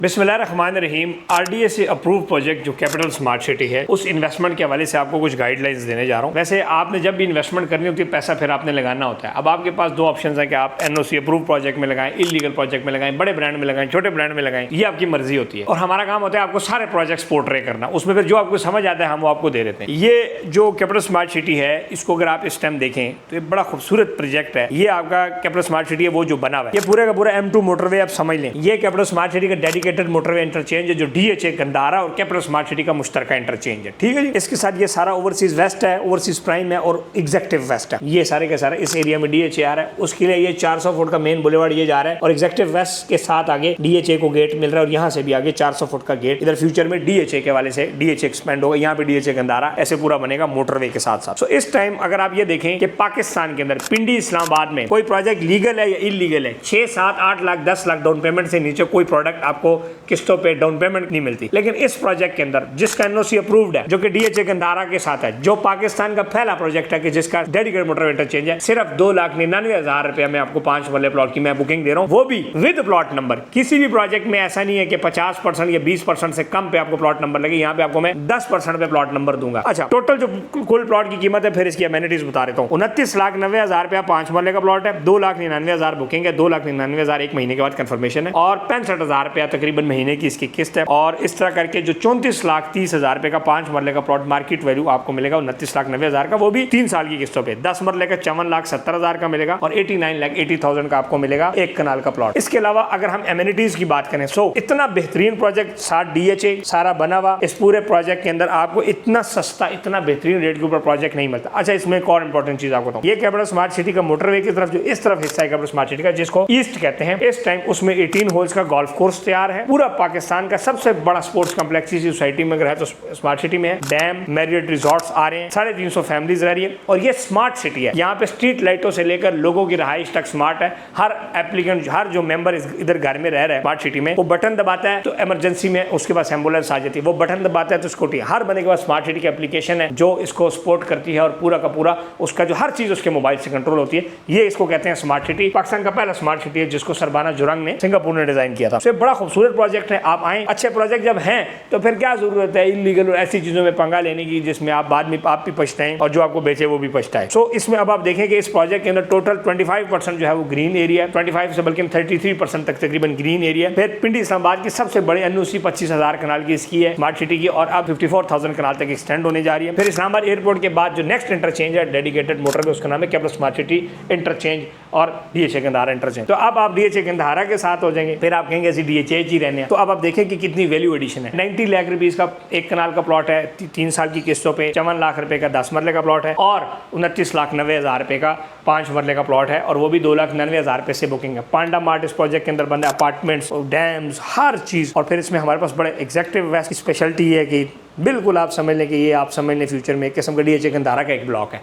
बिस्मिल्लाहिर्रहमानिर्रहीम। आरडीए से approve project जो कैपिटल स्मार्ट सिटी है, उस इन्वेस्टमेंट के हवाले से आपको कुछ गाइडलाइंस देने जा रहा हूँ। वैसे आपने जब भी इन्वेस्टमेंट करनी होती है, पैसा फिर आपने लगाना होता है। अब आपके पास दो ऑप्शन है कि आप एनओसी अप्रूव प्रोजेक्ट में लगाएं, इलीगल प्रोजेक्ट में लगाएं, बड़े ब्रांड में लगाएं, छोटे ब्रांड में लगाएं, ये आपकी मर्जी होती है। और हमारा काम होता है आपको सारे प्रोजेक्ट्स पोर्ट्रे करना, उसमें फिर जो आपको समझ आता है हम वो आपको दे देते हैं। ये जो कैपिटल स्मार्ट सिटी है, इसको अगर आप इस टाइम देखें तो ये बड़ा खूबसूरत प्रोजेक्ट है। ये आपका कैपिटल स्मार्ट सिटी है, वो जो बना हुआ है, ये पूरे का पूरा M2 मोटरवे आप समझ लें। ये कैपिटल स्मार्ट सिटी का डेडिकेटेड मोटरवे इंटरचेंज है, जो DHA गंदारा और कैपिटल स्मार्ट सिटी का मुश्तरका इंटरचेंज है। ठीक है जी। इसके साथ ये सारा ओवरसीज वेस्ट है, ओवरसीज प्राइम है और एग्जेक्टिव वेस्ट है। ये सारे के सारे इस एरिया में DHA आ रहा है। उसके लिए ये 400 फुट का मेन बुलेवार्ड ये जा रहा है और एग्जेक्टिव वेस्ट के साथ आगे DHA को गेट मिल रहा है और यहाँ से भी आगे 400 फुट का गेट। इधर फ्यूचर में DHA के वाले से DHA एक्सपेंड होगा, यहाँ पे DHA गंदारा ऐसे पूरा बनेगा मोटरवे के साथ साथ। इस टाइम अगर आप ये देखें कि पाकिस्तान के अंदर पिंडी इस्लामाबाद में कोई प्रोजेक्ट लीगल है या इलीगल है, 6, 7, 8 लाख 10 लाख डाउन पेमेंट से नीचे कोई प्रोडक्ट आपको किस्तों पे डाउन पेमेंट नहीं मिलती। लेकिन इस प्रोजेक्ट के अंदर जिसका एनओसी अप्रूव्ड है, जो कि DHA गंदारा के साथ है, जो पाकिस्तान का पहला प्रोजेक्ट है कि जिसका डेडिकेटेड मोटर इंटरचेंज है, सिर्फ 2,99,000 रुपए में आपको 5 वाले प्लॉट की मैं बुकिंग दे रहा हूँ, वो भी विद प्लॉट नंबर। किसी भी प्रोजेक्ट में ऐसा नहीं है कि 50% या 20% से कम पे आपको प्लॉट नंबर लगे। यहाँ पे आपको मैं 10% पे प्लॉट नंबर दूंगा। अच्छा, टोटल जो कुल प्लॉट की कीमत है, फिर इसकी अमेनिटीज बता देता हूँ। 29,90,000 रुपया 5 मरले का प्लॉट है, 2,99,000 बुकिंग है, 2,99,000 एक महीने के बाद कंफर्मेशन है और 65,000 रुपया तकरीबन महीने की इसकी किस्त है। और इस तरह करके जो 34,30,000 रुपए का 5 मरले का प्लॉट मार्केट वैल्यू आपको मिलेगा 29,90,000 का, वो भी 3 साल की किस्तों पे। 10 मरले का 54,70,000 का मिलेगा और 89,80,000 का आपको मिलेगा 1 कनाल का प्लॉट। इसके अलावा अगर हम एमिनिटीज की बात करें, इतना बेहतरीन प्रोजेक्ट, साथ DHA सारा बना हुआ, इस पूरे प्रोजेक्ट के अंदर आपको इतना सस्ता, इतना बेहतरीन रेट के ऊपर प्रोजेक्ट नहीं मिलता। अच्छा, इसमें एक और इंपॉर्टेंट चीज आपको बताऊं, ये कैपिटल स्मार्ट सिटी का मोटरवे की तरफ जो इस तरफ हिस्सा है कैपिटल स्मार्ट सिटी का, जिसको ईस्ट कहते हैं, इस टाइम उसमें 18 होल्स का गोल्फ कोर्स तैयार है। पूरा पाकिस्तान का सबसे बड़ा स्पोर्ट्स कॉम्प्लेक्स इसी सोसाइटी में अगर है तो स्मार्ट सिटी में है। डैम, मैरियट रिजॉर्ट्स आ रहे हैं, 350 फैमिलीज रह रही है और ये स्मार्ट सिटी है। यहाँ पे स्ट्रीट लाइटों से लेकर लोगों की रहाइश तक स्मार्ट है। हर एप्लीकेंट, हर जो मेंबर इधर घर में रह रहा है स्मार्ट सिटी में, वो बटन दबाता है तो इमरजेंसी में उसके पास एम्बुलेंस आ जाती है, वो बटन दबाता है तो स्कूटी। हर बंदे के पास स्मार्ट सिटी की एप्लीकेशन है जो इसको सपोर्ट करती है और पूरा का पूरा उसका जो हर चीज उसके मोबाइल से कंट्रोल होती है। ये इसको कहते हैं स्मार्ट सिटी। पाकिस्तान का पहला स्मार्ट सिटी है जिसको सरबाना जुरंग ने सिंगापुर ने डिजाइन किया था। तो बड़ा खूबसूरत प्रोजेक्ट है। आप आए, अच्छे प्रोजेक्ट जब हैं तो फिर क्या जरूरत है इलीगल और ऐसी चीजों में पंगा लेने की जिसमें आप बाद में आप भी पछताएं और जो आपको बेचे वो भी पछताए। इसमें अब आप देखें कि इस प्रोजेक्ट के अंदर टोटल 25% जो है वो ग्रीन एरिया, 25 से बल्कि 33% तक तकरीबन ग्रीन एरिया। फिर पिंडी इस्लामाबाद की सबसे बड़ी एनओसी 25,000 कनाल की इसकी है स्मार्ट सिटी की और अब 54,000 कनाल तक एक्सटेंड होने जा रही है। फिर इस्लामाबाद एयरपोर्ट के बाद जो नेक्स्ट इंटरचेंज है डेडिकेटेड मोटरवे, उसका नाम है कैपिटल स्मार्ट सिटी इंटरचेंज और DHA गंदारा इंटरचेंज। तो अब आप DHA गंदारा के साथ हो जाएंगे, फिर आप कहेंगे ऐसी DHA ही रहने हैं। तो अब आप देखें कि कितनी वैल्यू एडिशन है। 90 लाख रुपीस का 1 कनाल का प्लॉट है, 3 साल की किस्तों पे। 54 लाख रुपए का 10 मरले का प्लॉट है और 29,90,000 रुपए का 5 मरले का प्लॉट है और वो भी 2,99,000 रुपए से बुकिंग है। पांडा मार्ट इस प्रोजेक्ट के अंदर बंद है, अपार्टमेंट्स, डैम्स, हर चीज। और फिर इसमें हमारे पास बड़े एग्जेक्टिव वेस्ट की स्पेशलिटी है कि बिल्कुल आप समझ लें कि ये आप समझ लें फ्यूचर में एक किस्म का DHA गंदारा का एक ब्लॉक है।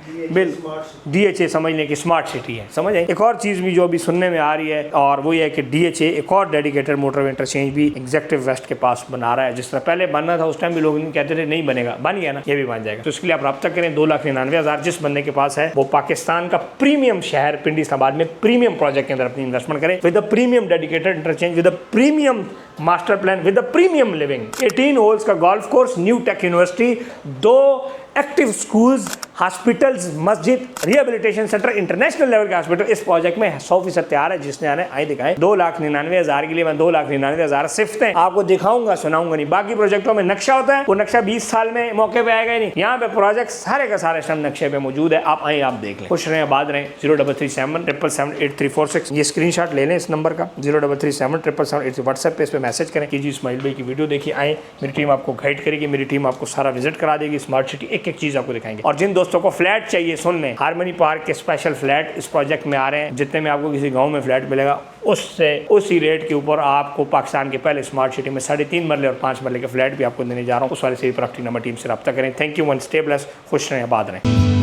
DHA समझ लें कि स्मार्ट सिटी है। समझ आए। एक और चीज़ भी जो अभी सुनने में आ रही है और वो ये है कि DHA एक और डेडिकेटेड मोटरवे इंटरचेंज भी एग्जेक्टिव वेस्ट के पास बना रहा है। जिस तरह पहले बनना था उस टाइम भी लोग कहते थे नहीं बनेगा, बन गया ना, ये भी बन जाएगा। तो इसके लिए आप रब्ता करें। 2,99,000 जिस बंदे के पास है वो पाकिस्तान का प्रीमियम शहर पिंडी इस्लामाबाद में प्रीमियम प्रोजेक्ट के अंदर अपनी इन्वेस्टमेंट करें with premium dedicated interchange, with premium master plan, with premium living, 18 holes का golf course, new tech university, 2 active schools, hospitals, मस्जिद, रिहेबिलिटेशन सेंटर, इंटरनेशनल लेवल के हॉस्पिटल इस प्रोजेक्ट में 100% तैयार है। जिसने आने आए दिखाएं। 2,99,000 के लिए मैं 2,99,000 सिफ्तें आपको दिखाऊंगा, सुनाऊंगा नहीं। बाकी प्रोजेक्टों में नक्शा होता है, वो नक्शा 20 साल में मौके पे आएगा ही नहीं। यहाँ पे प्रोजेक्ट सारे का सारे इस नक्शे पे मौजूद है। आप आए, आप देख लें। खुश रहें, आबाद रहें। 0337777836 ये स्क्रीनशॉट ले लें इस नंबर का, 0337777836 व्हाट्सएप पे इस पे मैसेज करें कि जी इस्माइल भाई की वीडियो देखिए, आए, मेरी टीम आपको गाइड करेगी, मेरी टीम आपको सारा विजिट करा देगी, स्मार्ट सिटी एक एक चीज आपको दिखाएंगे। और जिन दोस्तों को फ्लैट चाहिए, सुन लें, हार्मनी पार्क के स्पेशल फ्लैट इस प्रोजेक्ट में आ रहे हैं। जितने में आपको किसी गांव में फ्लैट मिलेगा उससे उसी रेट के ऊपर आपको पाकिस्तान के पहले स्मार्ट सिटी में 3.5 मरले और 5 मरले के फ्लैट भी आपको देने जा रहा हूँ। उस वाले से प्रॉपर्टी नंबर टीम से रब्ता करें। Thank you one, stay blessed, खुश रहें, आबाद रहें।